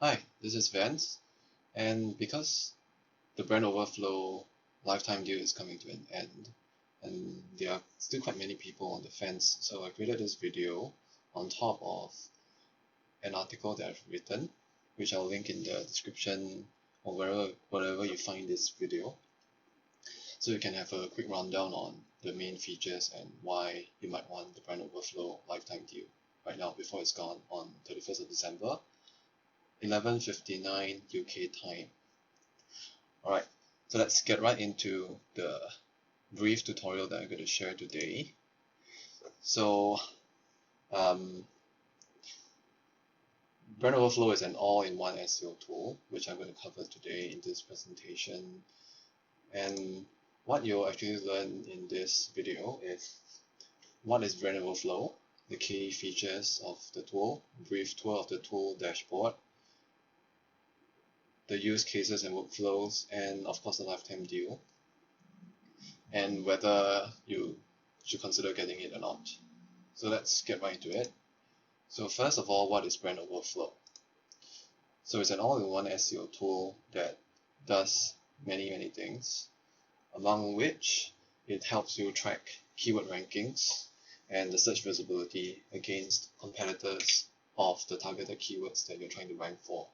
Hi, this is Vance, and because the Brand Overflow lifetime deal is coming to an end, and there are still quite many people on the fence, so I created this video on top of an article that I've written, which I'll link in the description or wherever you find this video, so you can have a quick rundown on the main features and why you might want the Brand Overflow lifetime deal right now before it's gone on 31st of December, 11:59 UK time. Alright, so let's get right into the brief tutorial that I'm going to share today. So, Brand Overflow is an all-in-one SEO tool, which I'm going to cover today in this presentation. And what you'll actually learn in this video is what is Brand Overflow, the key features of the tool, brief tour of the tool dashboard, the use cases and workflows, and of course the lifetime deal, and whether you should consider getting it or not. So let's get right into it. So first of all, what is Brand Overflow? So it's an all-in-one SEO tool that does many things, among which it helps you track keyword rankings and the search visibility against competitors of the targeted keywords that you're trying to rank for.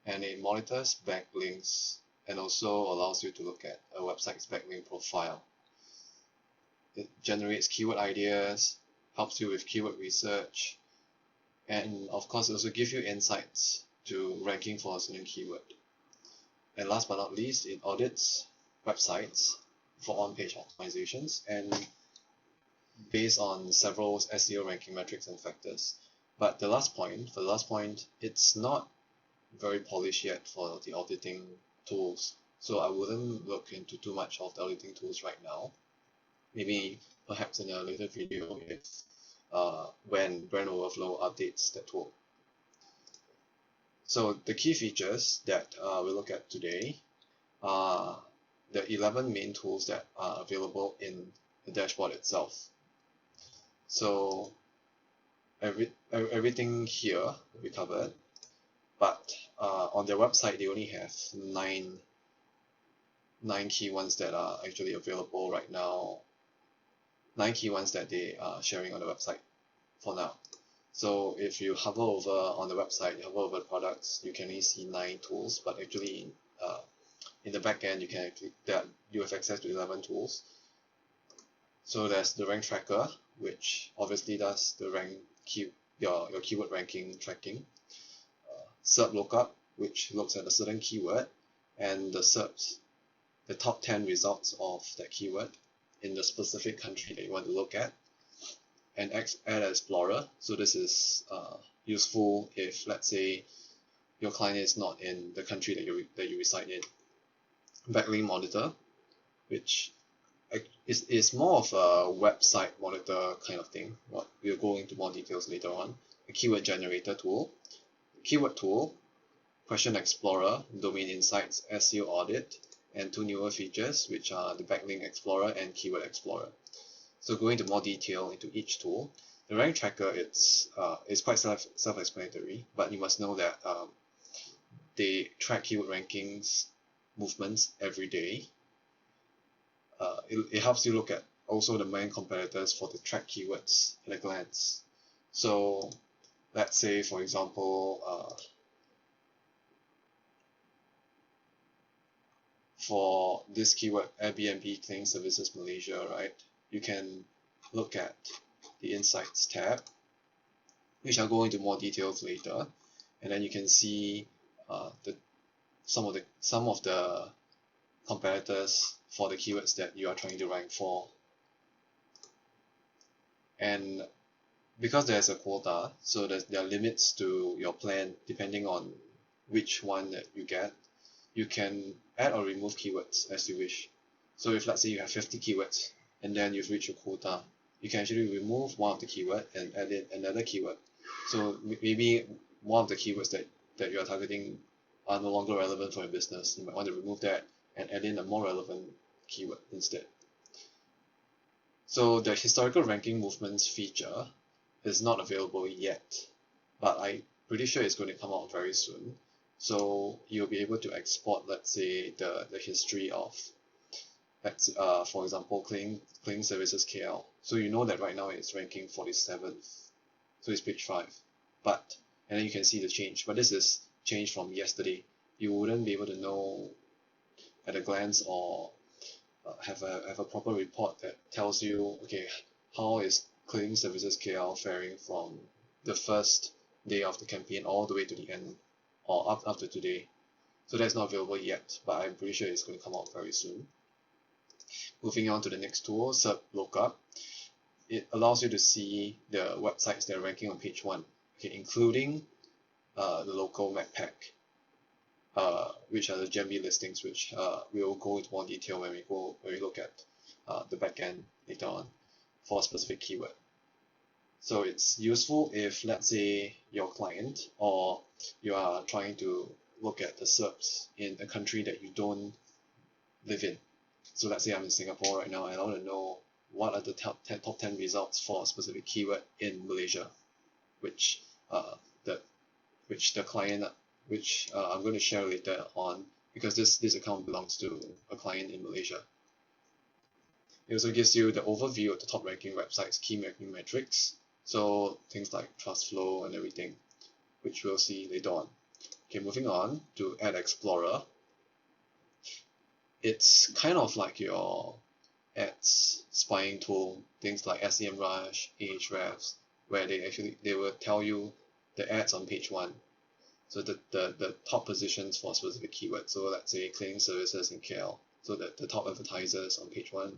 And it monitors backlinks and also allows you to look at a website's backlink profile. It generates keyword ideas, helps you with keyword research, and of course it also gives you insights to ranking for a certain keyword. And last but not least, it audits websites for on-page optimizations and based on several SEO ranking metrics and factors. But for the last point, it's not very polished yet for the auditing tools. So I wouldn't look into too much of the auditing tools right now. Maybe perhaps in a later video if when Brand Overflow updates the tool. So the key features that we'll look at today are the 11 main tools that are available in the dashboard itself. So everything here will be covered, but on their website they only have nine key ones that are actually available right now, 9 key ones that they are sharing on the website for now. So if you hover over on the website, you hover over the products, you can only see 9 tools, but actually in the back end you have access to 11 tools. So there's the rank tracker, which obviously does the your keyword ranking tracking. SERP Lookup, which looks at a certain keyword and the top 10 results of that keyword in the specific country that you want to look at. And Ad Explorer, so this is useful if, let's say, your client is not in the country that you reside in. Backlink Monitor, which is more of a website monitor kind of thing. We'll go into more details later on. A keyword generator tool, keyword tool, Question Explorer, Domain Insights, SEO Audit, and 2 newer features, which are the Backlink Explorer and Keyword Explorer. So going into more detail into each tool, the rank tracker is quite self-explanatory, but you must know that they track keyword rankings movements every day. It helps you look at also the main competitors for the tracked keywords at a glance. So let's say, for example, for this keyword Airbnb Cleaning Services Malaysia, right? You can look at the Insights tab, which I'll go into more details later, and then you can see some of the competitors for the keywords that you are trying to rank for. And because there's a quota, so there are limits to your plan depending on which one that you get. You can add or remove keywords as you wish. So if let's say you have 50 keywords and then you've reached your quota, you can actually remove one of the keyword and add in another keyword. So maybe one of the keywords that you are targeting are no longer relevant for your business. You might want to remove that and add in a more relevant keyword instead. So the historical ranking movements feature is not available yet, but I pretty sure it's going to come out very soon. So you'll be able to export, let's say, the history of, for example, cleaning services KL. So you know that right now it's ranking 47th, so it's page 5. And then you can see the change. But this is change from yesterday. You wouldn't be able to know at a glance or have a proper report that tells you, okay, how is cleaning services KL faring from the first day of the campaign all the way to the end, or up to today. So that's not available yet, but I'm pretty sure it's going to come out very soon. Moving on to the next tool, SERP Lookup. It allows you to see the websites that are ranking on page 1, okay, including the local map pack, which are the GEMB listings, which we will go into more detail when we look at the backend later on for a specific keyword. So it's useful if, let's say, your client or you are trying to look at the SERPs in a country that you don't live in. So let's say I'm in Singapore right now and I want to know what are the top 10 results for a specific keyword in Malaysia, which the client, I'm going to share later on, because this account belongs to a client in Malaysia. It also gives you the overview of the top ranking websites, key ranking metrics, so things like trust flow and everything, which we'll see later on. Okay, moving on to Ad Explorer. It's kind of like your ads spying tool, things like SEMrush, Ahrefs, where they will tell you the ads on page 1. So the top positions for a specific keyword. So let's say cleaning services in KL. So the top advertisers on page 1.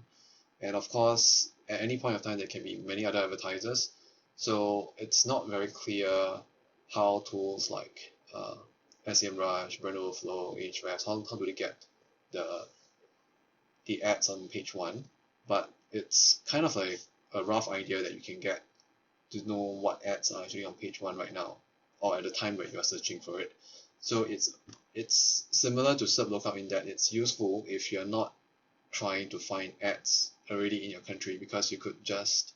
And of course, at any point of time, there can be many other advertisers. So it's not very clear how tools like SEMrush, Brand Overflow, Ahrefs, how do they get the ads on page 1? But it's kind of like a rough idea that you can get to know what ads are actually on page 1 right now, or at the time when you are searching for it. So it's similar to SERP Lookup in that it's useful if you're not trying to find ads already in your country, because you could just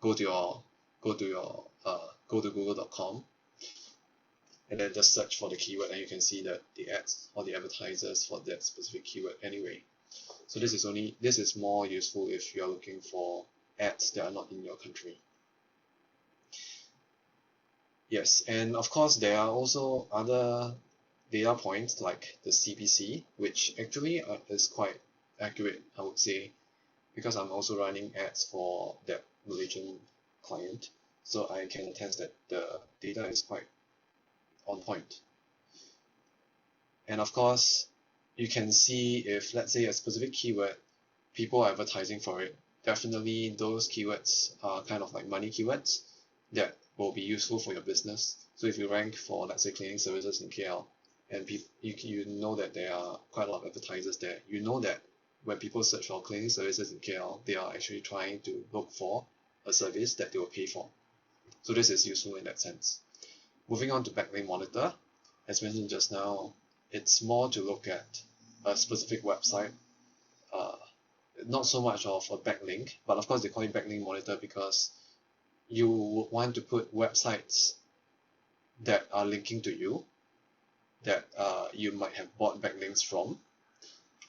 go to google.com and then just search for the keyword, and you can see that the ads or the advertisers for that specific keyword anyway. So this is more useful if you are looking for ads that are not in your country. Yes, and of course there are also other data points like the CPC, which actually is quite accurate, I would say, because I'm also running ads for that Malaysian client, so I can attest that the data is quite on point. And of course, you can see if, let's say, a specific keyword, people are advertising for it, definitely those keywords are kind of like money keywords that will be useful for your business. So if you rank for, let's say, cleaning services in KL, and you know that there are quite a lot of advertisers there, you know that when people search for cleaning services in KL, they are actually trying to look for a service that they will pay for. So this is useful in that sense. Moving on to Backlink Monitor, as mentioned just now, it's more to look at a specific website, not so much of a backlink, but of course they call it Backlink Monitor because you would want to put websites that are linking to you, that you might have bought backlinks from.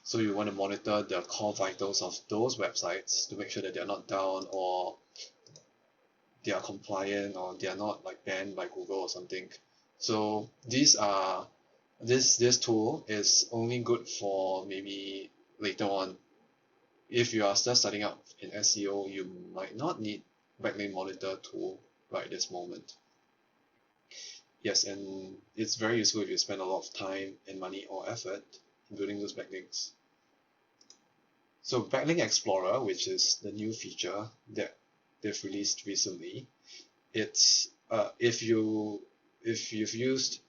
So you want to monitor the core vitals of those websites to make sure that they are not down, or they are compliant, or they are not like banned by Google or something. So this tool is only good for maybe later on. If you are still starting out in SEO, you might not need Backlink Monitor tool right this moment. Yes, and it's very useful if you spend a lot of time and money or effort in building those backlinks. So Backlink Explorer, which is the new feature that they've released recently, it's if you've used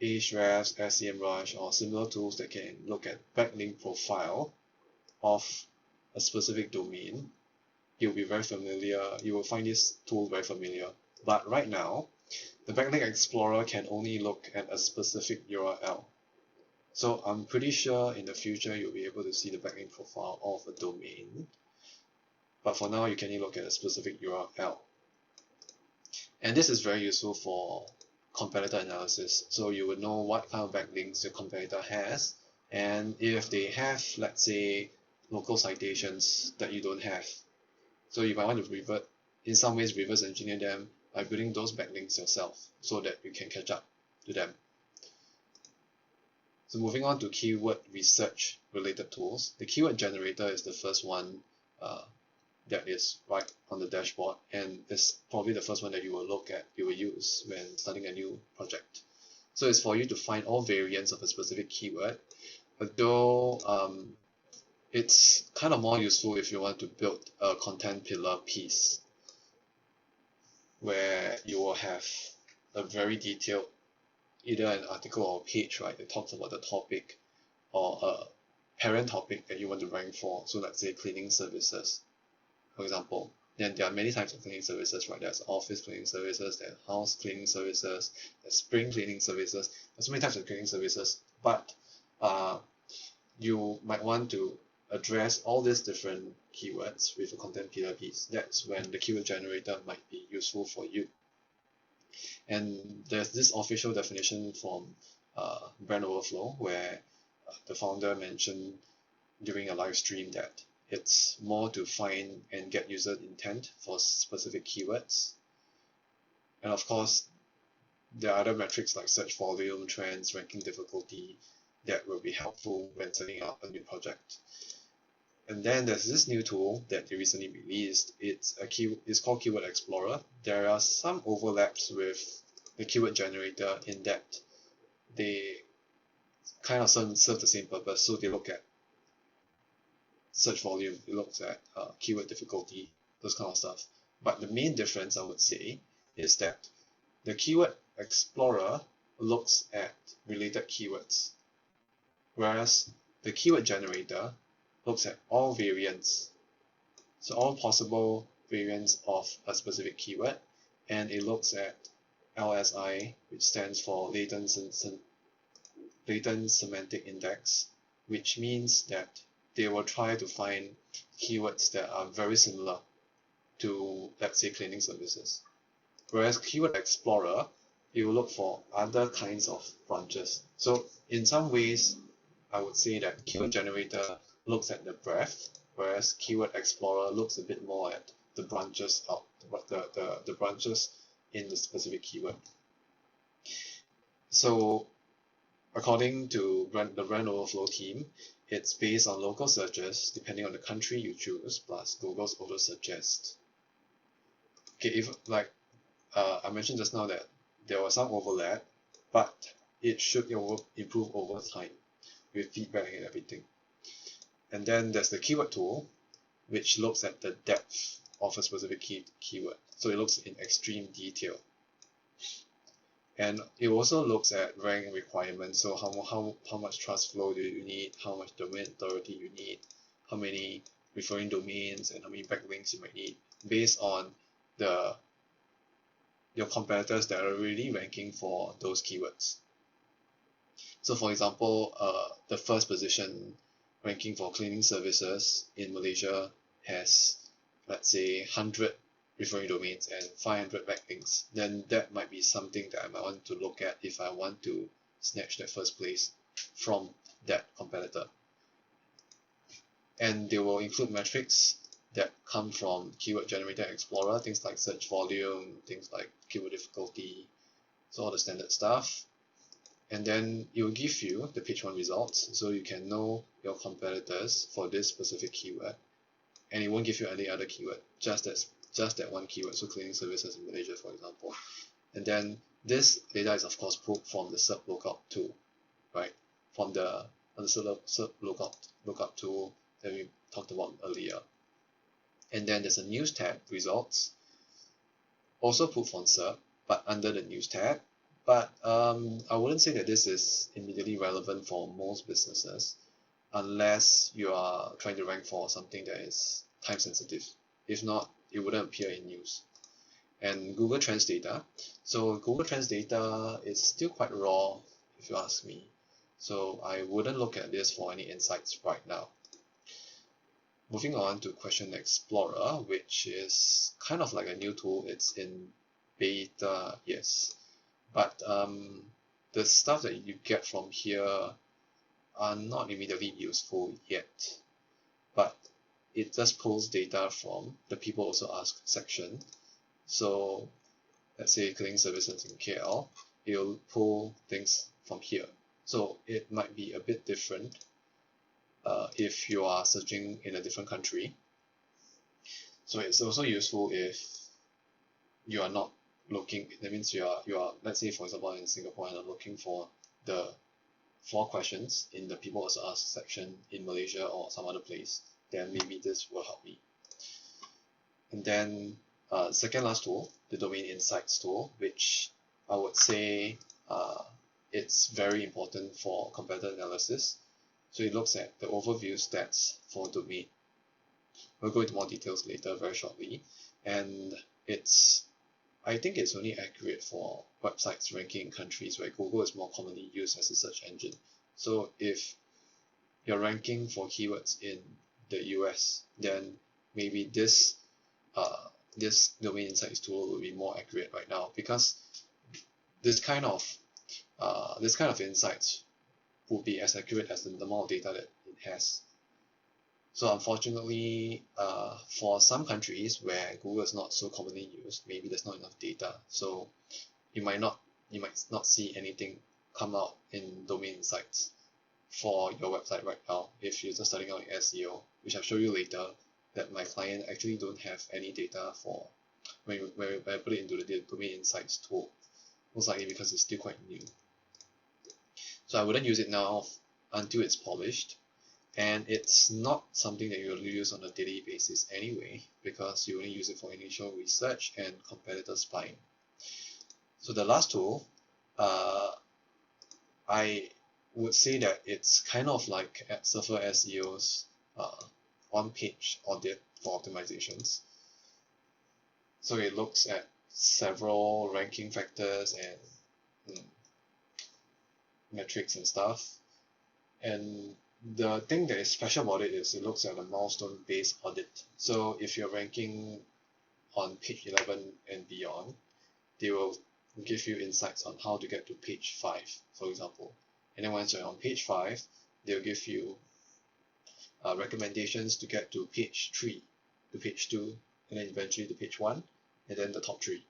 Ahrefs, SEMrush, or similar tools that can look at backlink profile of a specific domain, you'll be very familiar. You will find this tool very familiar. But right now, the Backlink Explorer can only look at a specific URL. So I'm pretty sure in the future you'll be able to see the backlink profile of a domain. But for now, you can only look at a specific URL. And this is very useful for competitor analysis. So you would know what kind of backlinks your competitor has, and if they have, let's say, local citations that you don't have. So you might want to in some ways reverse engineer them by building those backlinks yourself so that you can catch up to them. So moving on to keyword research related tools, the keyword generator is the first one that is right on the dashboard, and it's probably the first one that you will use when starting a new project. So it's for you to find all variants of a specific keyword, although it's kind of more useful if you want to build a content pillar piece where you will have a very detailed, either an article or a page, right, that talks about the topic or a parent topic that you want to rank for. So let's say cleaning services, for example. Then there are many types of cleaning services, right? There's office cleaning services, there's house cleaning services, there's spring cleaning services. There's so many types of cleaning services, but you might want to address all these different keywords with a content pillar piece. That's when the keyword generator might be useful for you. And there's this official definition from Brand Overflow where the founder mentioned during a live stream that it's more to find and get user intent for specific keywords. And of course, there are other metrics like search volume, trends, ranking difficulty that will be helpful when setting up a new project. And then there's this new tool that they recently released. It's called Keyword Explorer. There are some overlaps with the keyword generator in that they kind of serve the same purpose. So they look at search volume, it looks at keyword difficulty, those kind of stuff. But the main difference, I would say, is that the Keyword Explorer looks at related keywords, whereas the keyword generator looks at all variants, so all possible variants of a specific keyword, and it looks at LSI, which stands for latent semantic index, which means that they will try to find keywords that are very similar to, let's say, cleaning services. Whereas Keyword Explorer, it will look for other kinds of branches. So in some ways, I would say that Keyword Generator looks at the breadth, whereas Keyword Explorer looks a bit more at the branches out, the branches in the specific keyword. So according to the Brand Overflow team, it's based on local searches depending on the country you choose, plus Google's auto suggest. Okay, if like I mentioned just now that there was some overlap, but it should improve over time with feedback and everything. And then there's the keyword tool, which looks at the depth of a specific keyword. So it looks in extreme detail. And it also looks at rank requirements. So how much trust flow do you need, how much domain authority you need, how many referring domains, and how many backlinks you might need, based on your competitors that are already ranking for those keywords. So for example, the first position ranking for cleaning services in Malaysia has, let's say, 100 referring domains and 500 backlinks. Then that might be something that I might want to look at if I want to snatch that first place from that competitor. And they will include metrics that come from Keyword Generator Explorer, things like search volume, things like keyword difficulty, so all the standard stuff. And then it will give you the page 1 results, so you can know your competitors for this specific keyword, and it won't give you any other keyword, just that one keyword, so cleaning services in Malaysia, for example. And then this data is of course pulled from the SERP Lookup tool, right? From the SERP Lookup tool that we talked about earlier. And then there's a News tab, results, also pulled from SERP, but under the News tab. But I wouldn't say that this is immediately relevant for most businesses, unless you are trying to rank for something that is time sensitive. If not, it wouldn't appear in news. And Google Trends data. So Google Trends data is still quite raw, if you ask me. So I wouldn't look at this for any insights right now. Moving on to Question Explorer, which is kind of like a new tool. It's in beta, yes. But the stuff that you get from here are not immediately useful yet, but it just pulls data from the people also ask section. So let's say cleaning services in KL, it'll pull things from here. So it might be a bit different if you are searching in a different country. So it's also useful if you are not looking, that means you are let's say for example in Singapore and I'm looking for the 4 questions in the people also ask section in Malaysia or some other place, then maybe this will help me. And then second last tool, the domain insights tool, which I would say it's very important for competitor analysis. So it looks at the overview stats for domain. We'll go into more details later very shortly, and I think it's only accurate for websites ranking in countries where Google is more commonly used as a search engine. So if you're ranking for keywords in the US, then maybe this domain insights tool will be more accurate right now, because this kind of insights will be as accurate as the amount of data that it has. So unfortunately, for some countries where Google is not so commonly used, maybe there's not enough data. So you might not see anything come out in domain insights for your website right now if you're just starting out in SEO, which I'll show you later, that my client actually don't have any data for when I put it into the domain insights tool, most likely because it's still quite new. So I wouldn't use it now until it's polished. And it's not something that you'll use on a daily basis anyway, because you only use it for initial research and competitor spying. So the last tool, I would say that it's kind of like Surfer SEO's on-page audit for optimizations. So it looks at several ranking factors and metrics and stuff. And the thing that is special about it is it looks at a milestone-based audit. So if you're ranking on page 11 and beyond, they will give you insights on how to get to page 5, for example. And then once you're on page 5, they'll give you recommendations to get to page 3, to page 2, and then eventually to page 1, and then the top 3.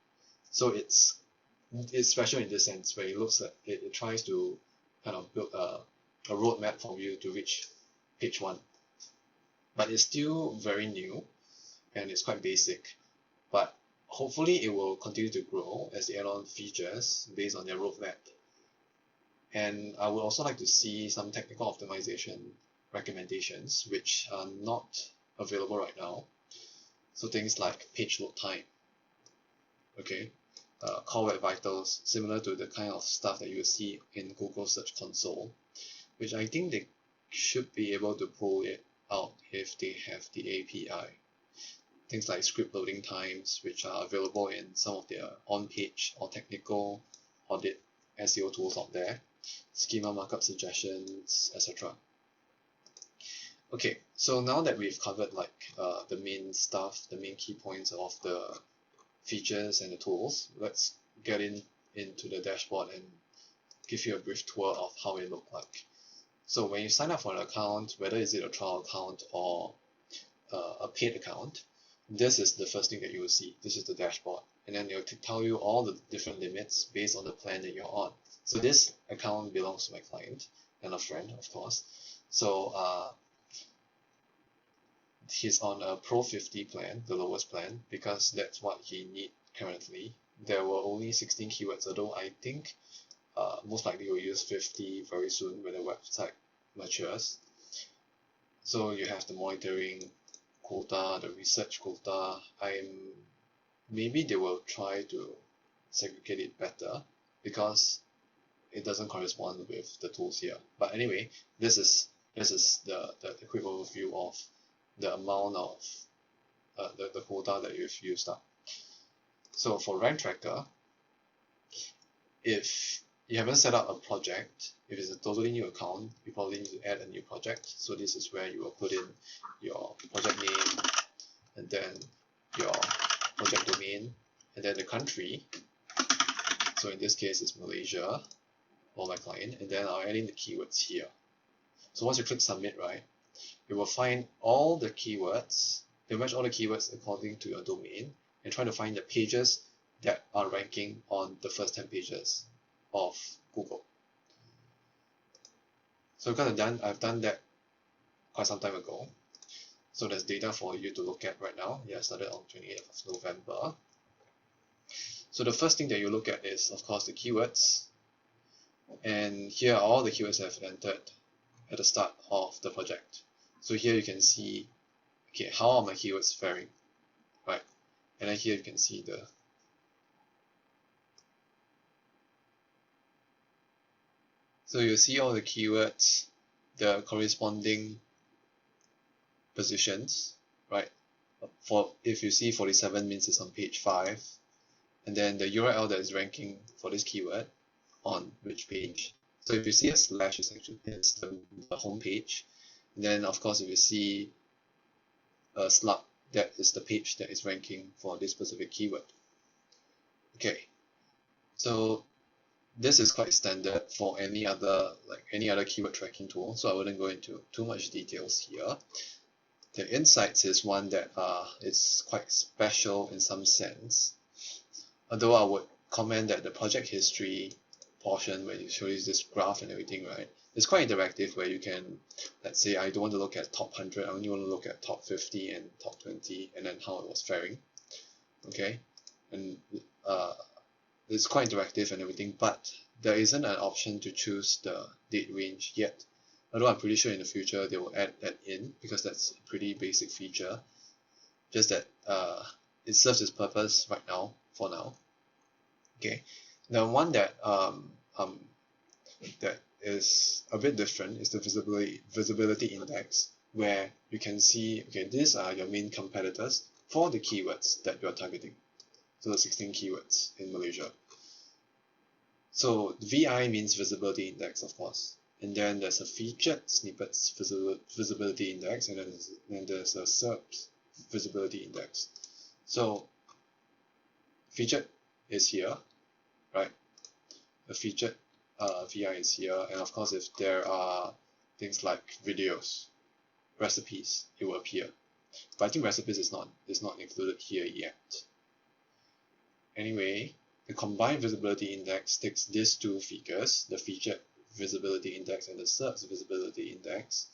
So it's special in this sense, where it looks at it tries to kind of build a roadmap for you to reach page 1. But it's still very new and it's quite basic. But hopefully it will continue to grow as they add on features based on their roadmap. And I would also like to see some technical optimization recommendations which are not available right now. So things like page load time, okay, core web vitals, similar to the kind of stuff that you will see in Google Search Console, which I think they should be able to pull it out if they have the API. Things like script loading times, which are available in some of their on-page or technical audit SEO tools out there, schema markup suggestions, etc. Okay, so now that we've covered the main stuff, the main key points of the features and the tools, let's get into the dashboard and give you a brief tour of how it looks like. So when you sign up for an account, whether is it a trial account or a paid account, this is the first thing that you will see. This is the dashboard, and then it'll tell you all the different limits based on the plan that you're on. So this account belongs to my client and a friend, of course. So he's on a Pro 50 plan, the lowest plan, because that's what he needs currently. There were only 16 keywords, although I think most likely we'll use 50 very soon when the website matures. So you have the monitoring quota, the research quota. Maybe they will try to segregate it better because it doesn't correspond with the tools here. But anyway, this is the quick overview of the amount of the quota that you've used up. So for rank tracker, if you haven't set up a project, if it's a totally new account, you probably need to add a new project. So this is where you will put in your project name, and then your project domain, and then the country. So in this case, it's Malaysia for my client, and then I'll add in the keywords here. So once you click submit, right, you will find all the keywords. They'll match all the keywords according to your domain and try to find the pages that are ranking on the first 10 pages of Google. So because I've done that quite some time ago. So there's data for you to look at right now. Yeah, I started on 28th of November. So the first thing that you look at is, of course, the keywords. And here are all the keywords I've entered at the start of the project. So here you can see, okay, how are my keywords faring, right? And then here you can see the so you see all the keywords, the corresponding positions, right? For if you see 47 means it's on page 5, and then the URL that is ranking for this keyword on which page. So if you see a slash, it's actually the home page. And then of course if you see a slug, that is the page that is ranking for this specific keyword. Okay, so this is quite standard for any other keyword tracking tool, so I wouldn't go into too much details here. The insights is one that it's quite special in some sense, although I would comment that the project history portion where you show you this graph and everything, right, it's quite interactive, where you can, let's say I don't want to look at top 100, I only want to look at top 50 and top 20 and then how it was faring. Okay, and it's quite interactive and everything, but there isn't an option to choose the date range yet. Although I'm pretty sure in the future they will add that in, because that's a pretty basic feature. Just that it serves its purpose right now, for now. Okay, the one that that is a bit different is the visibility index, where you can see, okay, these are your main competitors for the keywords that you are targeting. So the 16 keywords in Malaysia. So VI means visibility index, of course, and then there's a featured snippets visibility index, and then there's a SERP visibility index. So featured is here, right? The featured VI is here, and of course if there are things like videos, recipes, it will appear. But I think recipes is not included here yet. Anyway, the combined visibility index takes these two figures, the featured visibility index and the SERP visibility index,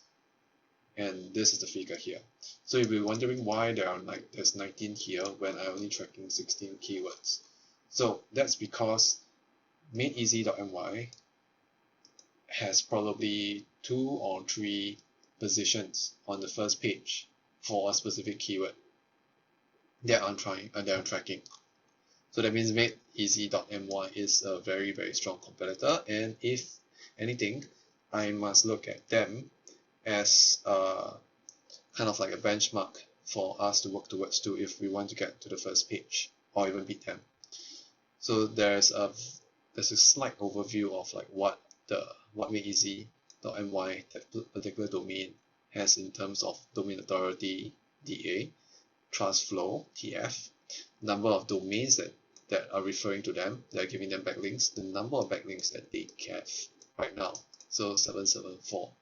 and this is the figure here. So you'll be wondering why there's 19 here when I'm only tracking 16 keywords. So that's because madeeasy.my has probably 2 or 3 positions on the first page for a specific keyword that I'm tracking. So that means madeeasy.my is a very, very strong competitor, and if anything, I must look at them as kind of like a benchmark for us to work towards to if we want to get to the first page or even beat them. So there's a slight overview of like what madeeasy.my, that particular domain, has in terms of domain authority DA, trust flow TF, number of domains that are referring to them, that are giving them backlinks, the number of backlinks that they have right now, so 774.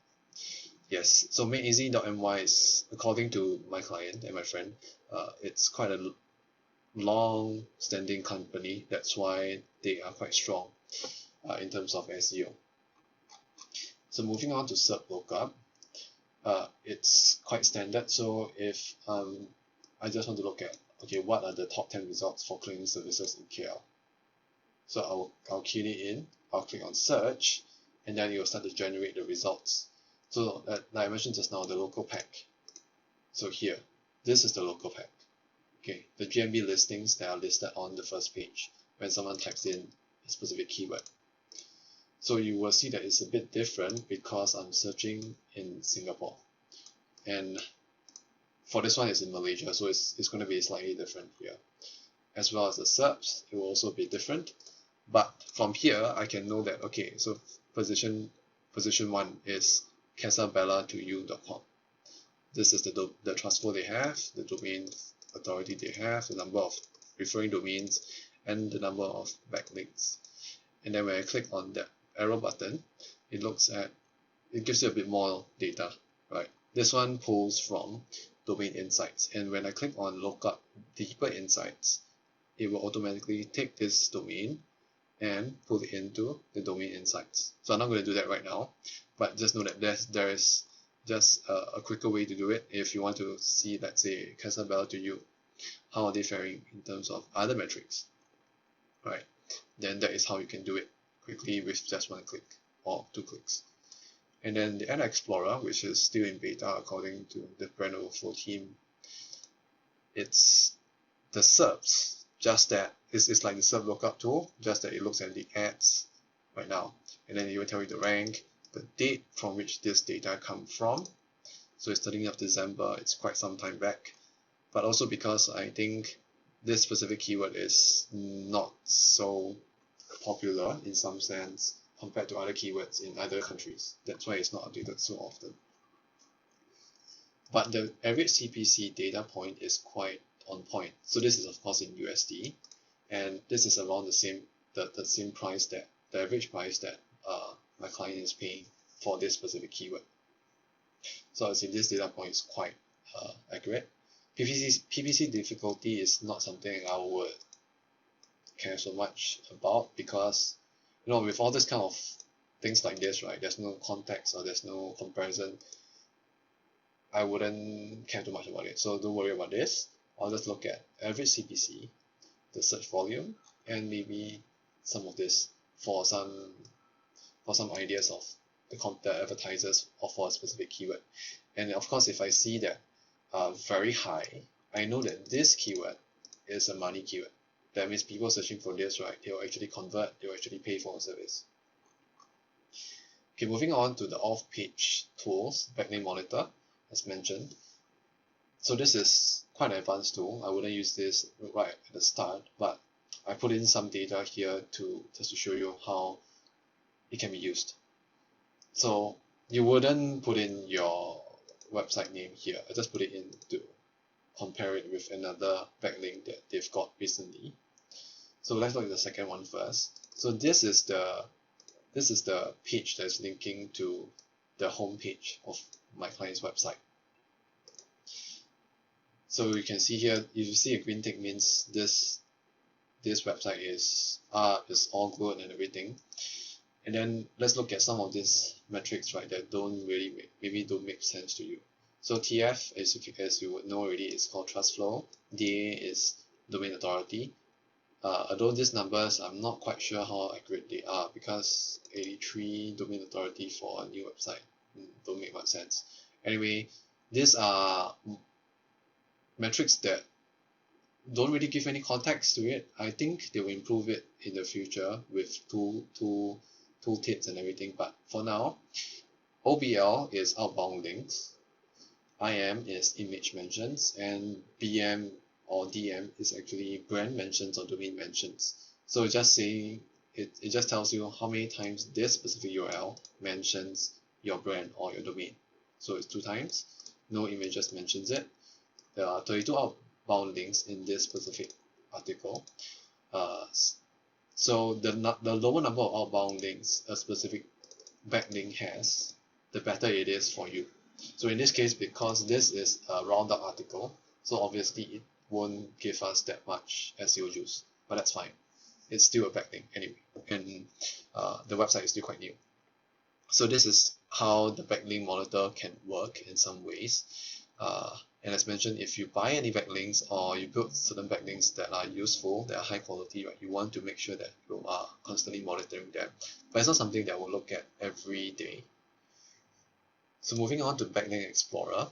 Yes, so madeeasy.my is, according to my client and my friend, it's quite a long-standing company. That's why they are quite strong in terms of SEO. So moving on to SERP Lookup, it's quite standard. So if I just want to look at, okay, what are the top 10 results for cleaning services in KL? So I'll key it in, I'll click on search, and then it will start to generate the results. So like I mentioned just now, the local pack. So here, this is the local pack. Okay, the GMB listings that are listed on the first page when someone types in a specific keyword. So you will see that it's a bit different because I'm searching in Singapore, and for this one it's in Malaysia, so it's going to be slightly different here. As well as the SERPs, it will also be different. But from here, I can know that, okay, so position 1 is casabella2u.com. This is the trust flow they have, the domain authority they have, the number of referring domains, and the number of backlinks. And then when I click on that arrow button, it gives you a bit more data, right? This one pulls from domain insights, and when I click on lookup deeper insights, it will automatically take this domain and pull it into the domain insights. So I'm not going to do that right now, but just know that there is just a quicker way to do it. If you want to see, let's say, Casabella to you, how are they faring in terms of other metrics, right? Then that is how you can do it quickly with just one click or 2 clicks. And then the Ad Explorer, which is still in beta according to the Brand Overflow team, it's the SERPs, just that it's like the SERP Lookup tool, just that it looks at the ads right now. And then it will tell you the rank, the date from which this data come from. So it's 13th of December, it's quite some time back. But also because I think this specific keyword is not so popular in some sense compared to other keywords in other countries. That's why it's not updated so often. But the average CPC data point is quite on point. So this is of course in USD, and this is around the same price, that the average price that my client is paying for this specific keyword. So I would say this data point is quite accurate. PPC difficulty is not something I would care so much about, because with all this kind of things like this, right, there's no context or there's no comparison. I wouldn't care too much about it, so don't worry about this. I'll just look at average CPC, the search volume, and maybe some of this for some ideas of the advertisers for a specific keyword. And of course, if I see that very high, I know that this keyword is a money keyword. That means people searching for this, right, they will actually convert, they will actually pay for a service. Okay, moving on to the off-page tools, Backlink Monitor, as mentioned. So this is quite an advanced tool. I wouldn't use this right at the start, but I put in some data here just to show you how it can be used. So you wouldn't put in your website name here. I just put it in to compare it with another backlink that they've got recently. So let's look at the second one first. So this is the page that's linking to the home page of my client's website. So you can see here, if you see a green tick, means this website is all good and everything. And then let's look at some of these metrics, right, that don't make sense to you. So TF, as you would know already, is called trust flow. DA is domain authority. Although these numbers, I'm not quite sure how accurate they are, because 83 domain authority for a new website don't make much sense. Anyway, these are metrics that don't really give any context to it. I think they will improve it in the future with tooltips and everything, but for now, OBL is outbound links, IM is image mentions, and BM or DM is actually brand mentions or domain mentions. So just saying it just tells you how many times this specific URL mentions your brand or your domain. So it's 2 times. No images mentions it. There are 32 outbound links in this specific article. So the lower number of outbound links a specific backlink has, the better it is for you. So in this case, because this is a roundup article, so obviously it won't give us that much SEO juice, but that's fine. It's still a backlink anyway, and the website is still quite new. So this is how the Backlink Monitor can work in some ways. And as mentioned, if you buy any backlinks or you build certain backlinks that are useful, that are high quality, right, you want to make sure that you are constantly monitoring them. But it's not something that we'll look at every day. So moving on to Backlink Explorer,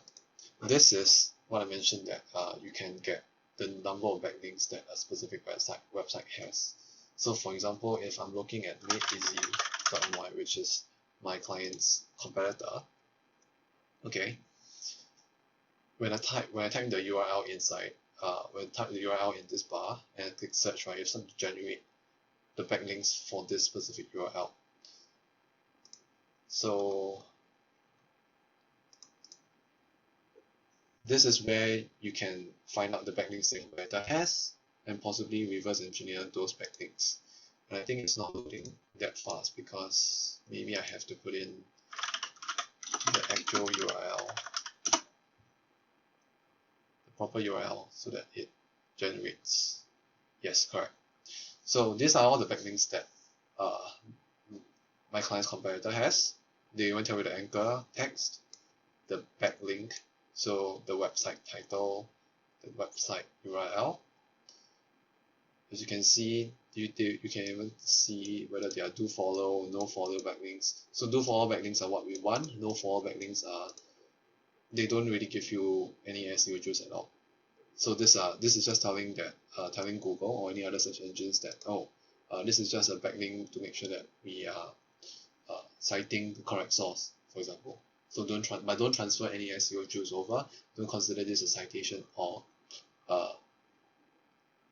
this is what I mentioned, that you can get the number of backlinks that a specific website has. So for example, if I'm looking at madeeasy.my, which is my client's competitor, okay, when I type the URL inside, when I type the URL in this bar and click search, right, it's going to generate the backlinks for this specific URL. So this is where you can find out the backlinks that your competitor has and possibly reverse engineer those backlinks. And I think it's not loading that fast because maybe I have to put in the actual URL, the proper URL, so that it generates. Yes, correct. So these are all the backlinks that my client's competitor has. They want to tell you the anchor text, the backlink, so the website title, the website URL. As you can see, you can even see whether they are do follow, no follow backlinks. So do follow backlinks are what we want. No follow backlinks are, they don't really give you any SEO juice at all. So this is just telling that telling Google or any other search engines that this is just a backlink to make sure that we are citing the correct source, for example. So don't transfer any SEO juice over. Don't consider this a citation or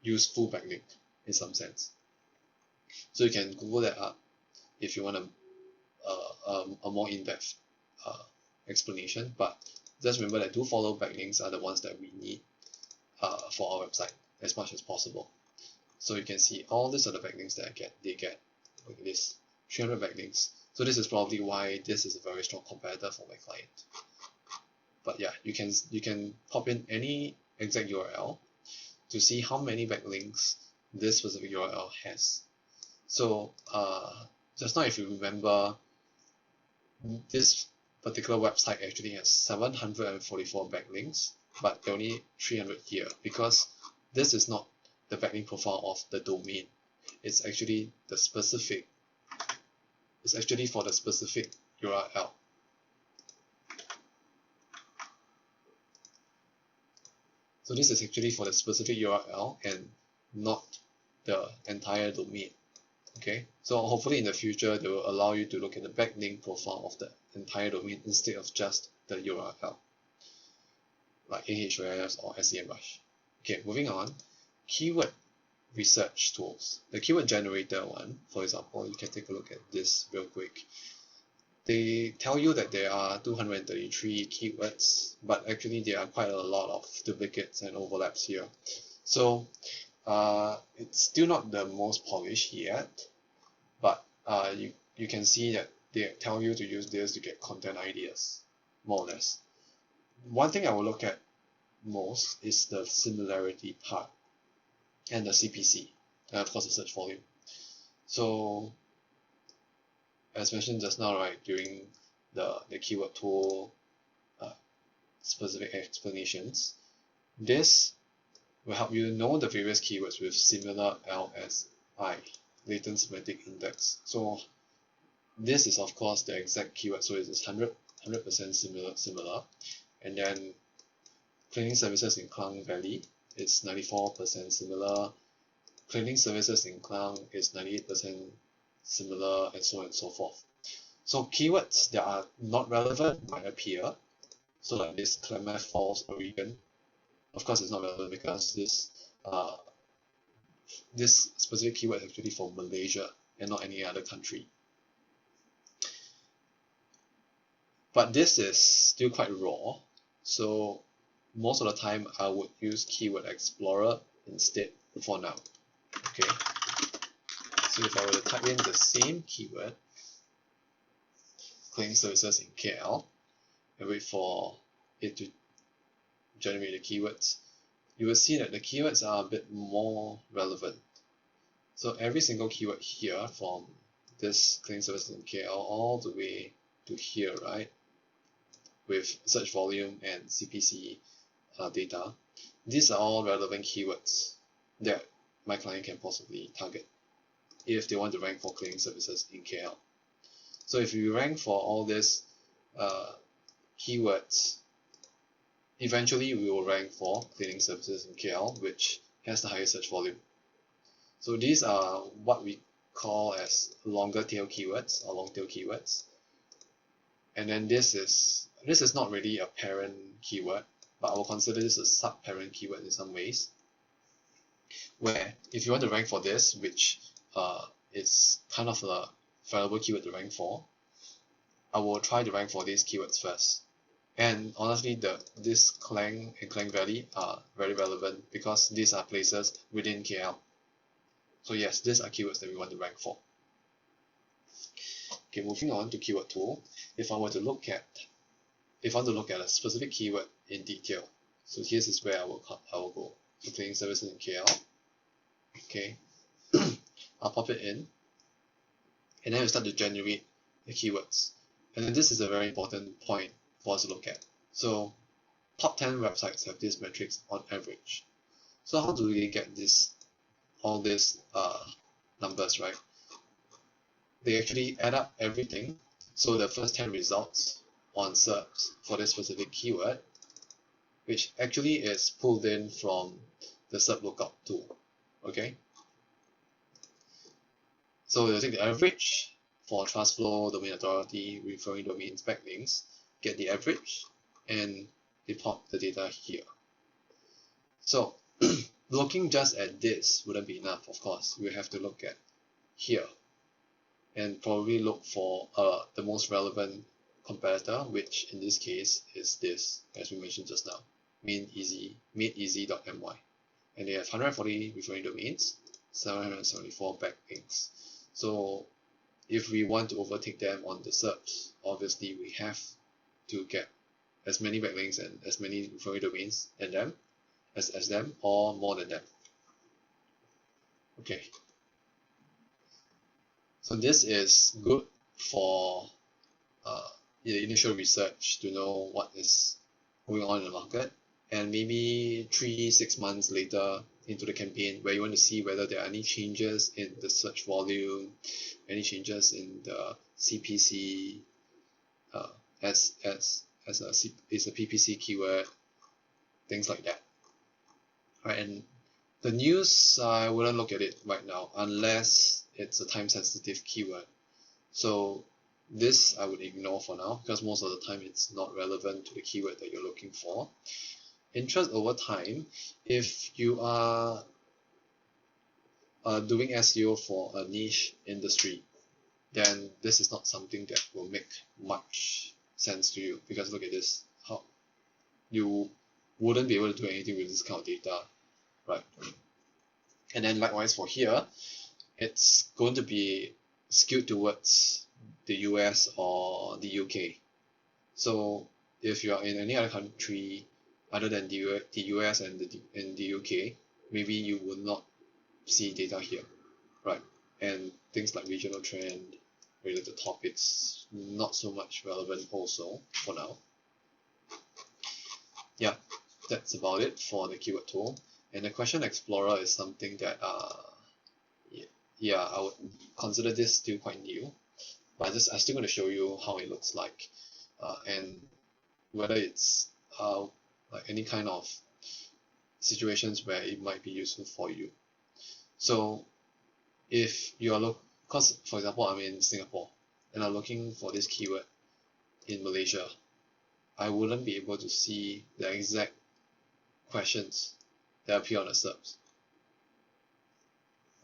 useful backlink in some sense. So you can Google that up if you want a more in-depth explanation. But just remember that do follow backlinks are the ones that we need for our website as much as possible. So you can see all these are the backlinks that they get. Look at this, 300 backlinks. So this is probably why this is a very strong competitor for my client. But yeah, you can pop in any exact URL to see how many backlinks this specific URL has. So just now, if you remember, this particular website actually has 744 backlinks, but only 300 here, because this is not the backlink profile of the domain. It's actually the specific. It's actually for the specific URL. So this is actually for the specific URL and not the entire domain. Okay, so hopefully in the future they will allow you to look at the backlink profile of the entire domain instead of just the URL, like Ahrefs or SEMrush. Okay, moving on. Keyword research tools. The keyword generator one, for example, you can take a look at this real quick. They tell you that there are 233 keywords, but actually there are quite a lot of duplicates and overlaps here. So it's still not the most polished yet, but you can see that they tell you to use this to get content ideas, more or less. One thing I will look at most is the similarity part and the CPC, and of course the search volume. So as mentioned just now, right, during the keyword tool specific explanations, this will help you know the various keywords with similar LSI, latent semantic index. So this is of course the exact keyword, so it is 100% similar. And then cleaning services in Klang Valley, it's 94% similar. Cleaning services in Klang is 98% similar, and so on and so forth. So keywords that are not relevant might appear. So like this Klamath Falls, Oregon, of course it's not relevant because this specific keyword is actually for Malaysia and not any other country. But this is still quite raw, so most of the time I would use Keyword Explorer instead for now. Okay, so if I were to type in the same keyword, cleaning services in KL, and wait for it to generate the keywords, you will see that the keywords are a bit more relevant. So every single keyword here, from this cleaning services in KL all the way to here, right, with search volume and CPC data, these are all relevant keywords that my client can possibly target if they want to rank for cleaning services in KL. So if you rank for all these keywords, eventually we will rank for cleaning services in KL, which has the highest search volume. So these are what we call as longer tail keywords or long tail keywords. And then this is not really a parent keyword, but I will consider this a sub-parent keyword in some ways, where if you want to rank for this, which is kind of a valuable keyword to rank for, I will try to rank for these keywords first. And honestly, this Klang and Klang Valley are very relevant because these are places within KL. So yes, these are keywords that we want to rank for. Okay, moving on to keyword tool. If I want to look at a specific keyword in detail, so here's is where I will go. So cleaning services in KL. Okay, I'll pop it in, and then we start to generate the keywords. And then this is a very important point for us to look at. So top 10 websites have these metrics on average. So how do we get all these numbers, right? They actually add up everything. So the first 10 results on SERPs for this specific keyword, which actually is pulled in from the SERP Lookup tool. Okay. So they'll take the average for trust flow, domain authority, referring domains, backlinks, get the average, and they pop the data here. So looking just at this wouldn't be enough, of course. We have to look at here and probably look for the most relevant competitor, which in this case is this, as we mentioned just now, madeeasy.my. And they have 140 referring domains, 774 backlinks. So if we want to overtake them on the SERPs, obviously we have to get as many backlinks and as many referring domains than them, as them, or more than them. Okay. So this is good for the initial research to know what is going on in the market, and maybe 3-6 months later into the campaign where you want to see whether there are any changes in the search volume, any changes in the CPC as a PPC keyword, things like that. Right, and the news, I wouldn't look at it right now unless it's a time-sensitive keyword. So this I would ignore for now because most of the time it's not relevant to the keyword that you're looking for. Interest over time, if you are doing SEO for a niche industry, then this is not something that will make much sense to you, because look at this, how you wouldn't be able to do anything with this kind of data, right? And then likewise for here, it's going to be skewed towards the US or the UK. So if you are in any other country other than the US and the UK, maybe you will not see data here, right? And things like regional trend, related topics, not so much relevant also for now. Yeah, that's about it for the keyword tool. And the question explorer is something that I would consider this still quite new, but I still want to show you how it looks like, and whether it's like any kind of situations where it might be useful for you. So if you are because for example I'm in Singapore and I'm looking for this keyword in Malaysia, I wouldn't be able to see the exact questions that appear on the SERPs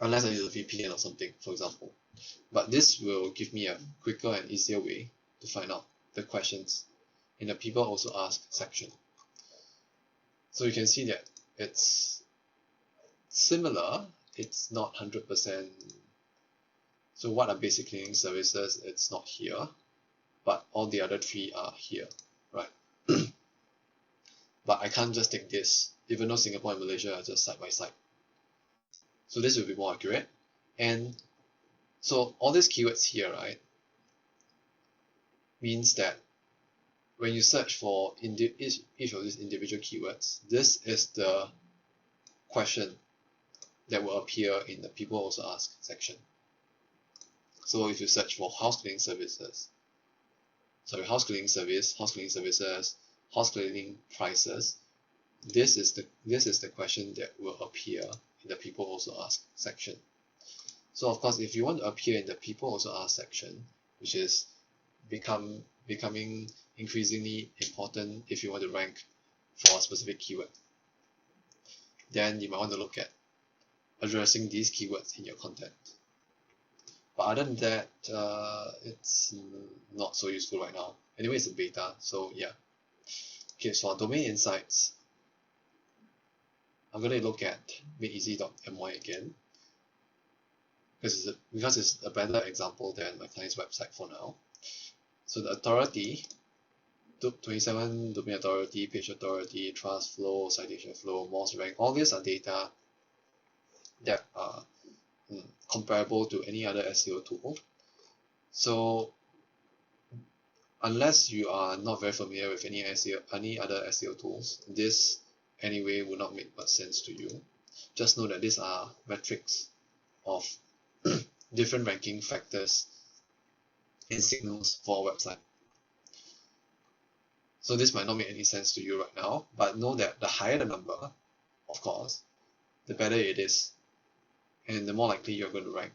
unless I use a VPN or something, for example. But this will give me a quicker and easier way to find out the questions in the people also ask section. So you can see that it's similar, it's not 100%. So what are basic cleaning services? It's not here, but all the other three are here, right? But I can't just take this, even though Singapore and Malaysia are just side by side. So this will be more accurate. And so all these keywords here, right, means that when you search for each of these individual keywords, this is the question that will appear in the people also ask section. So if you search for house cleaning services, house cleaning services, house cleaning prices, this is the question that will appear in the people also ask section. So of course, if you want to appear in the people also ask section, which is becoming increasingly important if you want to rank for a specific keyword, then you might want to look at addressing these keywords in your content. But other than that, it's not so useful right now. Anyway, it's a beta, so yeah. Okay, so our domain insights, I'm going to look at madeeasy.my again. because it's a better example than my client's website for now. So the authority, 27 domain authority, page authority, trust flow, citation flow, most rank, all these are data that are comparable to any other SEO tool. So unless you are not very familiar with any other SEO tools, this anyway will not make much sense to you. Just know that these are metrics of different ranking factors and signals for a website. So this might not make any sense to you right now, but know that the higher the number, of course, the better it is, and the more likely you're going to rank.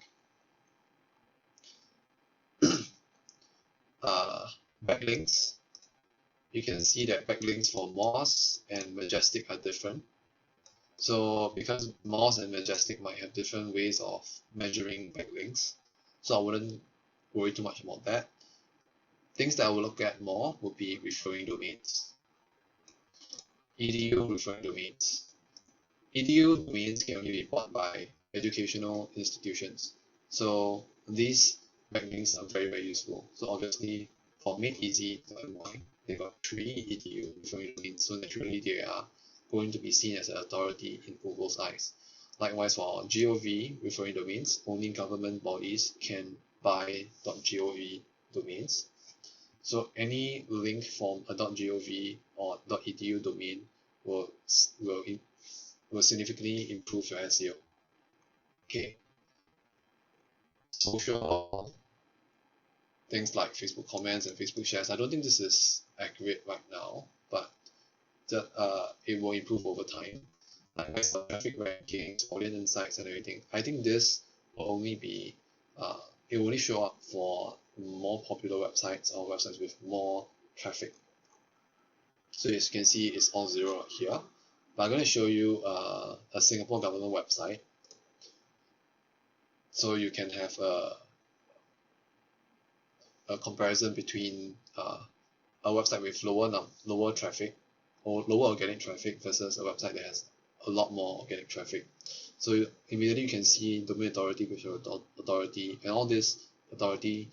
Backlinks, you can see that backlinks for Moz and Majestic are different. So because Moz and Majestic might have different ways of measuring backlinks, so I wouldn't worry too much about that. Things that I will look at more would be referring domains. EDU referring domains. EDU domains can only be bought by educational institutions. So these backlinks are very, very useful. So obviously for MadeEasy.my, they got 3 EDU referring domains, so naturally they are going to be seen as an authority in Google's eyes. Likewise for .gov referring domains, only government bodies can buy .gov domains. So any link from a .gov or .edu domain will significantly improve your SEO. Okay. Social things like Facebook comments and Facebook shares. I don't think this is accurate right now, but it will improve over time. Like traffic rankings, audience insights, and everything. I think this will only be it will only show up for more popular websites or websites with more traffic. So as you can see, it's all 0 right here. But I'm going to show you a Singapore government website, so you can have a comparison between a website with lower traffic or lower organic traffic versus a website that has a lot more organic traffic. So immediately you can see domain authority, page authority, and all this authority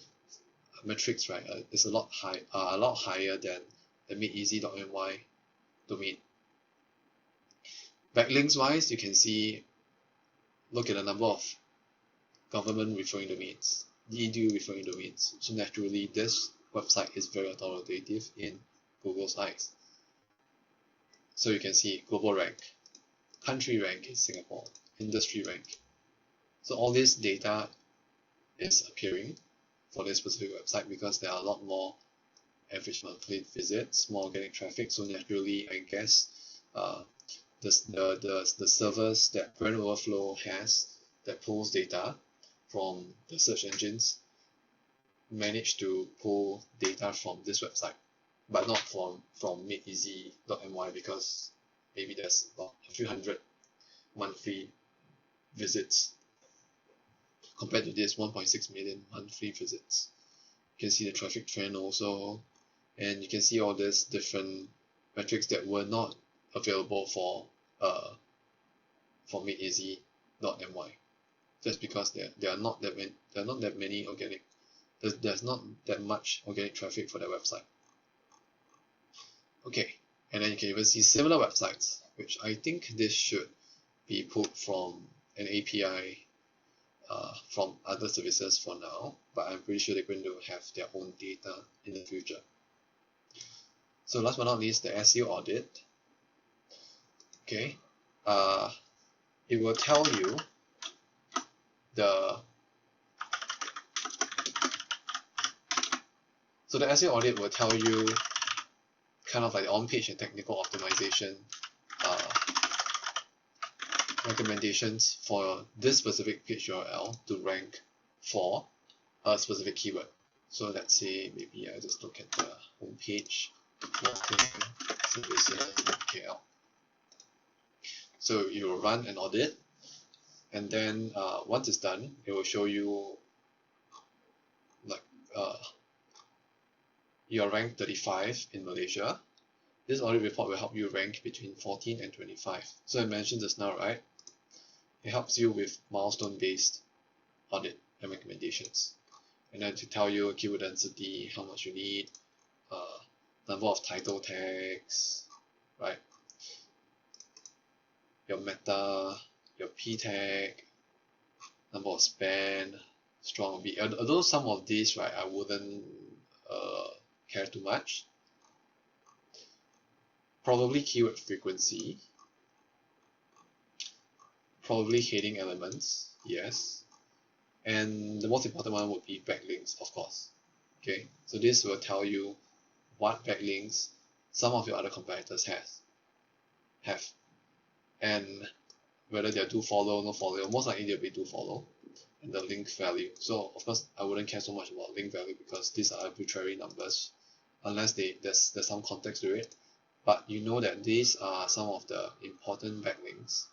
metrics, right, is a lot higher than the MadeEasy.my domain. Backlinks wise, you can see, look at the number of government referring domains, EDU referring domains. So naturally, this website is very authoritative in Google's eyes. So you can see global rank, country rank is Singapore, industry rank. So all this data is appearing for this specific website because there are a lot more average monthly visits, more organic traffic. So naturally, I guess the servers that Brand Overflow has that pulls data from the search engines manage to pull data from this website, but not from MadeEasy.my, because maybe there's about a few hundred monthly visits compared to this 1.6 million monthly visits. You can see the traffic trend also, and you can see all these different metrics that were not available for MadeEasy.my, just because there are not that many organic. There's not that much organic traffic for that website. Okay, and then you can even see similar websites, which I think this should be pulled from an API from other services for now, but I'm pretty sure they're going to have their own data in the future. So last but not least, the SEO Audit. Okay, it will tell you the SEO Audit will tell you kind of like the on-page and technical optimization recommendations for this specific page URL to rank for a specific keyword. So let's say maybe I just look at the homepage, services KL. So you will run an audit, and then once it's done, it will show you like you are ranked 35 in Malaysia. This audit report will help you rank between 14 and 25. So I mentioned just now, right? It helps you with milestone-based audit and recommendations. And then to tell you keyword density, how much you need, number of title tags, right? Your meta, your p tag, number of span, strong B. Although some of these, right, I wouldn't care too much. Probably keyword frequency, probably heading elements, yes. And the most important one would be backlinks, of course. Okay, so this will tell you what backlinks some of your other competitors have, and whether they're do follow, no follow. Most likely they'll be do follow, and the link value. So of course I wouldn't care so much about link value because these are arbitrary numbers, unless there's some context to it. But you know that these are some of the important backlinks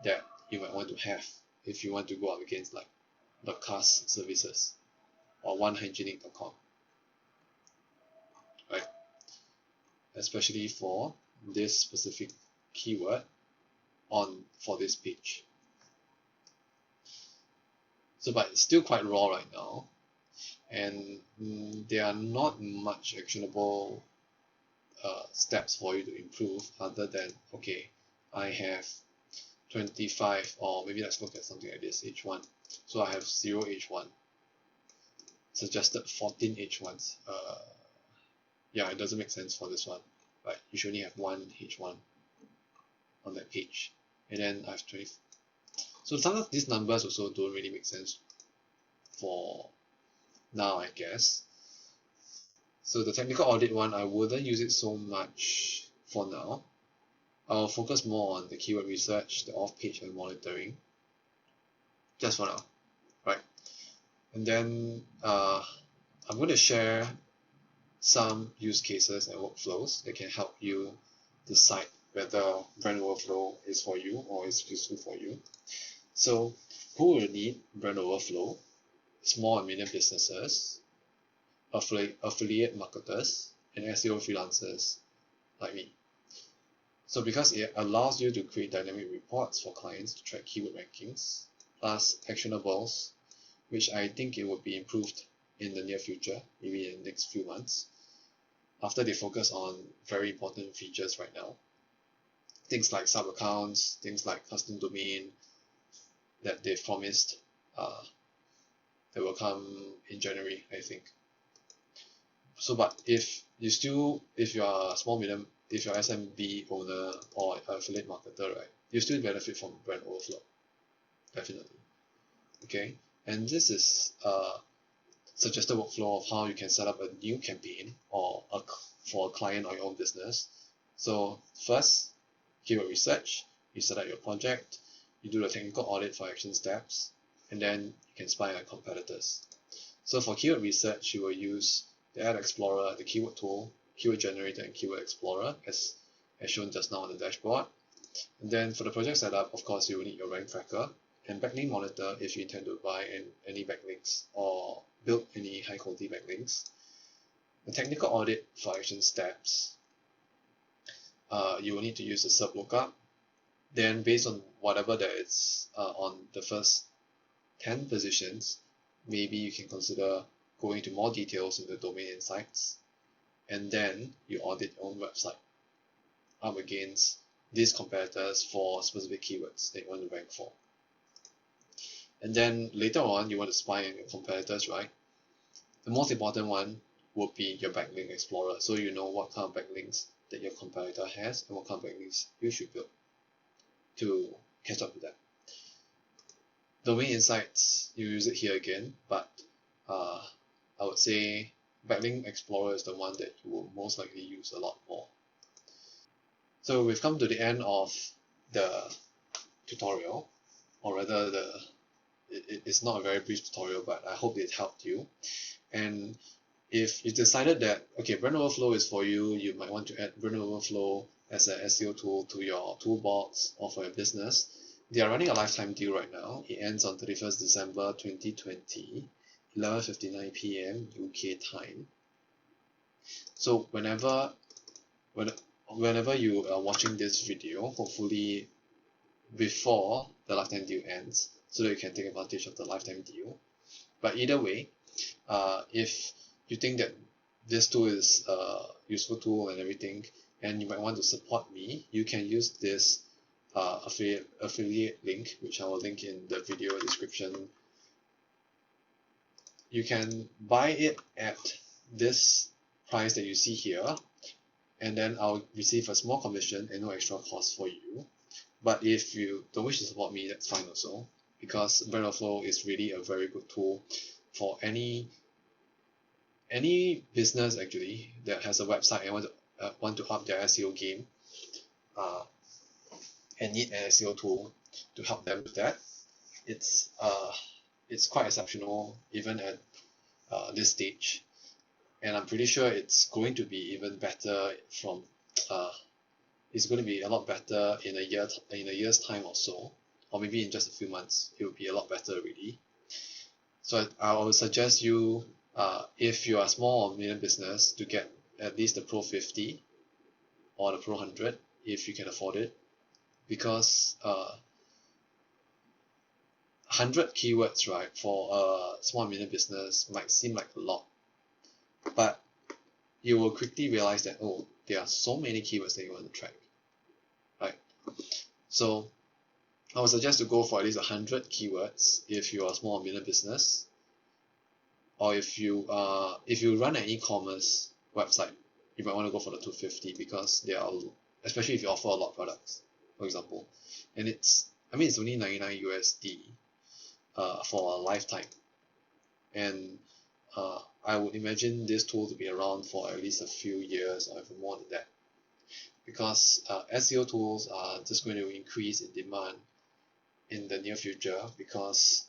that you might want to have if you want to go up against like broadcast services or onehygienic.com, right? Especially for this specific keyword for this page. So, but it's still quite raw right now, and there are not much actionable steps for you to improve other than, okay, I have 25, or maybe let's look at something like this, H1. So I have 0 H1, suggested 14 H1s. Yeah, it doesn't make sense for this one, right? You should only have 1 H1 on that page, and then I have 20. So sometimes these numbers also don't really make sense for now, I guess. So the technical audit one, I wouldn't use it so much for now. I'll focus more on the keyword research, the off-page and monitoring, just for now, right? And then I'm going to share some use cases and workflows that can help you decide whether Brand Overflow is for you or is useful for you. So who will need Brand Overflow? Small and medium businesses, affiliate marketers, and SEO freelancers like me. So because it allows you to create dynamic reports for clients to track keyword rankings, plus actionables, which I think it will be improved in the near future, maybe in the next few months, after they focus on very important features right now. Things like sub-accounts, things like custom domain that they've promised that will come in January, I think. So, but if you are a small medium, if you're SMB owner or affiliate marketer, right, you still benefit from Brand Overflow, definitely. Okay, and this is a suggested workflow of how you can set up a new campaign or for a client or your own business. So first, keyword research, you set up your project, you do the technical audit for action steps, and then you can spy on competitors. So for keyword research, you will use the Ad Explorer, the keyword tool, keyword generator, and keyword explorer as shown just now on the dashboard. And then for the project setup, of course, you will need your rank tracker and Backlink Monitor if you intend to buy any backlinks or build any high quality backlinks. The technical audit for action steps, you will need to use the SERP Lookup. Then based on whatever that is on the first 10 positions, maybe you can consider going into more details in the domain insights, and then you audit your own website up against these competitors for specific keywords that you want to rank for. And then later on, you want to spy on your competitors, right? The most important one would be your Backlink Explorer, so you know what kind of backlinks that your competitor has and what kind of backlinks you should build to catch up with that. Domain insights, you use it here again, but I would say Backlink Explorer is the one that you will most likely use a lot more. So we've come to the end of the tutorial, or rather it's not a very brief tutorial, but I hope it helped you. And if you decided that, okay, Brand Overflow is for you, you might want to add Brand Overflow as an SEO tool to your toolbox or for your business. They are running a lifetime deal right now. It ends on 31st December 2020, 11:59 PM UK time. So whenever you are watching this video, hopefully before the lifetime deal ends, so that you can take advantage of the lifetime deal. But either way, if you think that this tool is a useful tool and everything, and you might want to support me, you can use this affiliate link, which I will link in the video description. You can buy it at this price that you see here, and then I'll receive a small commission and no extra cost for you. But if you don't wish to support me, that's fine also, because Brand Overflow is really a very good tool for any business actually that has a website and want to up their SEO game, and need an SEO tool to help them with that. It's quite exceptional even at this stage, and I'm pretty sure it's going to be even better from it's going to be a lot better in a year's time or so, or maybe in just a few months. It will be a lot better really. So I would suggest you, if you are small or medium business, to get at least the Pro 50 or the Pro 100 if you can afford it, because 100 keywords, right, for a small and medium business might seem like a lot, but you will quickly realize that, oh, there are so many keywords that you want to track, right? So I would suggest to go for at least 100 keywords if you are a small or medium business, or if you run an e-commerce website, you might want to go for the 250, because they are, especially if you offer a lot of products, for example, and it's only 99 USD for a lifetime, and I would imagine this tool to be around for at least a few years or even more than that, because SEO tools are just going to increase in demand in the near future, because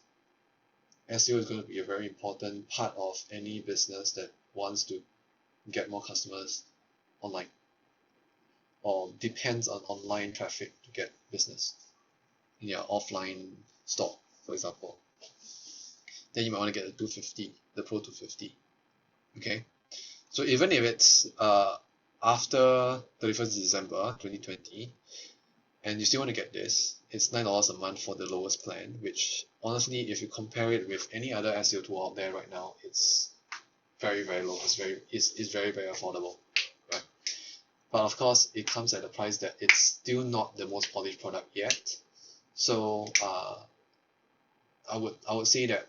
SEO is going to be a very important part of any business that wants to get more customers online, or depends on online traffic to get business in your offline store, for example. Then you might want to get the 250, the Pro 250. Okay, so even if it's after 31st December 2020 and you still want to get this, it's $9 a month for the lowest plan, which honestly, if you compare it with any other SEO tool out there right now, it's very, very low. It's very, very affordable, right? But of course, it comes at a price that it's still not the most polished product yet. So I would say that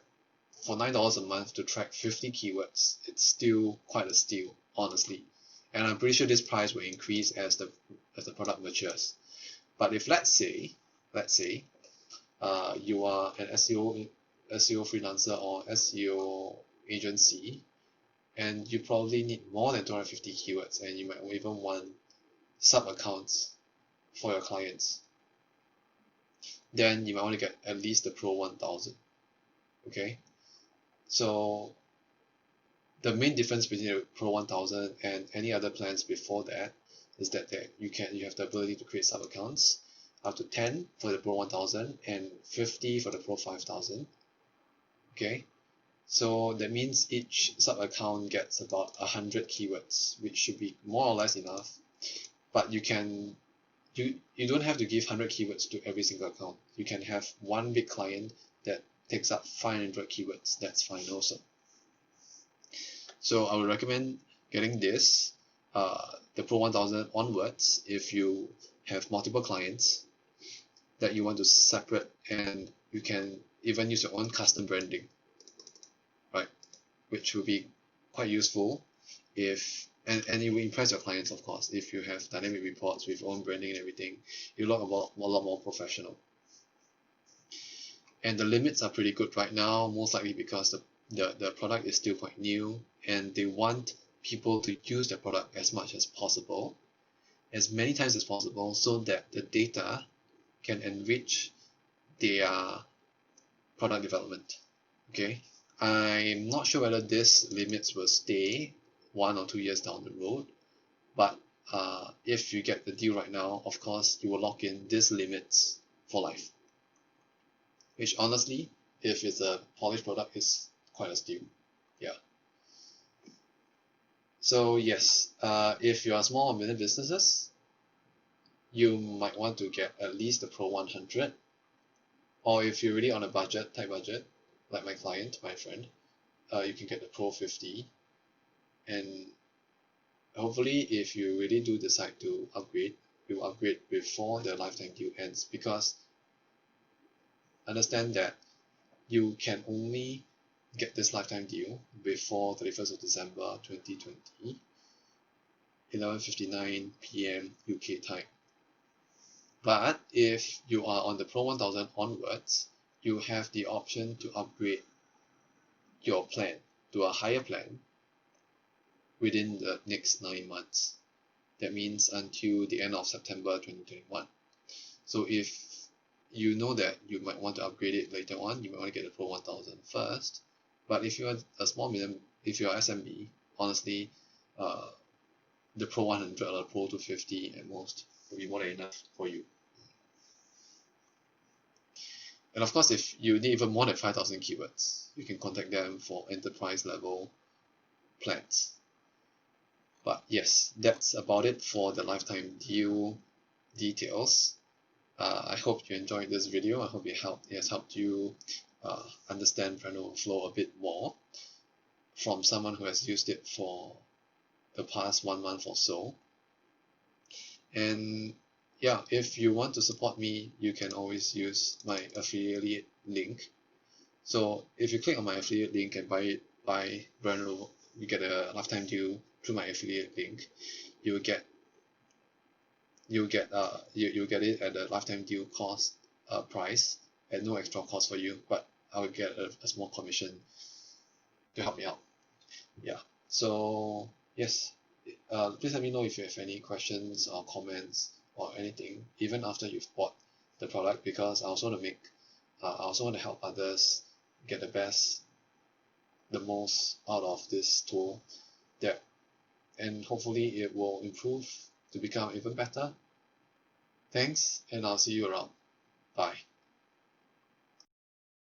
for $9 a month to track 50 keywords, it's still quite a steal, honestly. And I'm pretty sure this price will increase as the product matures. But if let's say you are an SEO freelancer or SEO agency, and you probably need more than 250 keywords, and you might even want sub accounts for your clients, then you might want to get at least the Pro 1000. Okay, so the main difference between the Pro 1000 and any other plans before that is that you have the ability to create sub accounts, up to 10 for the Pro 1000 and 50 for the Pro 5000. Okay, so that means each sub account gets about 100 keywords, which should be more or less enough. But you don't have to give 100 keywords to every single account. You can have one big client that takes up 500 keywords. That's fine also. So I would recommend getting this, the Pro 1000 onwards, if you have multiple clients that you want to separate, and you can even use your own custom branding, right? Which will be quite useful if, and it will impress your clients, of course. If you have dynamic reports with own branding and everything, you look a lot more professional. And the limits are pretty good right now, most likely because the product is still quite new, and they want people to use the product as much as possible, as many times as possible, so that the data can enrich their product development. Okay, I'm not sure whether these limits will stay 1 or 2 years down the road, but if you get the deal right now, of course you will lock in these limits for life, which honestly, if it's a polished product, is quite a steal. Yeah. So yes, if you are small or medium businesses, you might want to get at least the Pro 100 Or if you're really on a tight budget, like my friend, you can get the Pro 50. And hopefully, if you really do decide to upgrade, you upgrade before the lifetime deal ends, because understand that you can only get this lifetime deal before 31st of December 2020, 11:59 p.m. UK time. But if you are on the Pro 1000 onwards, you have the option to upgrade your plan to a higher plan within the next 9 months. That means until the end of September 2021. So if you know that you might want to upgrade it later on, you might want to get the Pro 1000 first. But if you're if you're SMB, honestly, the Pro 100 or the Pro 250 at most will be more than enough for you. And of course, if you need even more than 5,000 keywords, you can contact them for enterprise level plans. But yes, that's about it for the lifetime deal details. I hope you enjoyed this video. I hope it has helped you understand Brand Overflow a bit more from someone who has used it for the past 1 month or so. And yeah, if you want to support me, you can always use my affiliate link. So if you click on my affiliate link and buy Brand Overflow, you get a lifetime deal through my affiliate link. You'll get it at the lifetime deal cost price at no extra cost for you, but I will get a small commission to help me out. Yeah, so yes, please let me know if you have any questions or comments or anything, even after you've bought the product, because I also want to help others get the most out of this tool, and hopefully it will improve to become even better. Thanks, and I'll see you around. Bye.